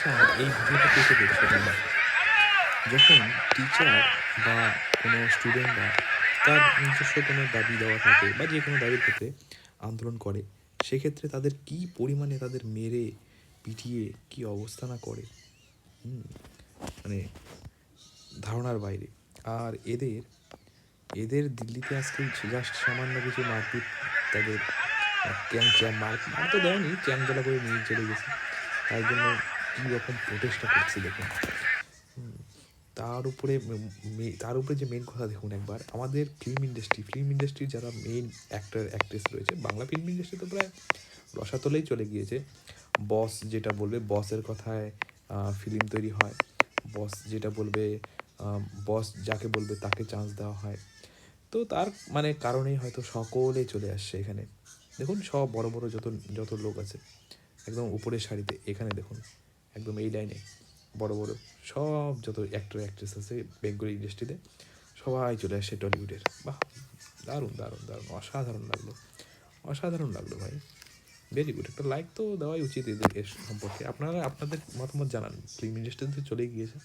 আচ্ছা, এই ভিডিওটা কে কে দেখছো তোমরা? যখন টিচার বা কোনো স্টুডেন্টরা তার নিজস্ব কোনো দাবি দেওয়া থাকে বা যে কোনো দাবির ক্ষেত্রে আন্দোলন করে, সেক্ষেত্রে তাদের কি পরিমাণে তাদের মেরে পিটিয়ে কি অবস্থা না করে, মানে ধারণার বাইরে। আর এদের এদের দিল্লিতে আজকে জাস্ট সামান্য কিছু মারপিট, তাদের ক্যাং চ্যাং মার তো দেয়নি, চ্যাংদোলা করে নিয়ে চলে গেছে। তার জন্য কী রকম প্রোটেস্টটা করছে দেখুন। তার উপরে যে মেন কথা দেখুন একবার, আমাদের ফিল্ম ইন্ডাস্ট্রির যারা মেন অ্যাক্টর অ্যাক্ট্রেস রয়েছে, বাংলা ফিল্ম ইন্ডাস্ট্রি তো প্রায় রসাতলেই চলে গিয়েছে। বস যেটা বলবে, বসের কথায় ফিল্ম তৈরি হয়। বস যেটা বলবে, বস যাকে বলবে তাকে চান্স দেওয়া হয়। তো তার মানে কারণেই হয়তো সকলেই চলে আসছে এখানে। দেখুন সব বড় বড় যত যত লোক আছে একদম উপরের সারিতে, এখানে দেখুন একদম এই লাইনে বড় বড় সব যত অ্যাক্টর অ্যাক্ট্রেস আছে বেঙ্গলি ইন্ডাস্ট্রিতে, সবাই চলে আসছে টলিউডের। বাহ, দারুণ দারুণ দারুণ, অসাধারণ লাগলো, অসাধারণ লাগলো ভাই। ভেরি গুড, একটা লাইক তো দেওয়াই উচিত এদের এর সম্পর্কে। আপনারা আপনাদের মতামত জানান, ফিল্ম ইন্ডাস্ট্রিতে চলে গিয়েছে।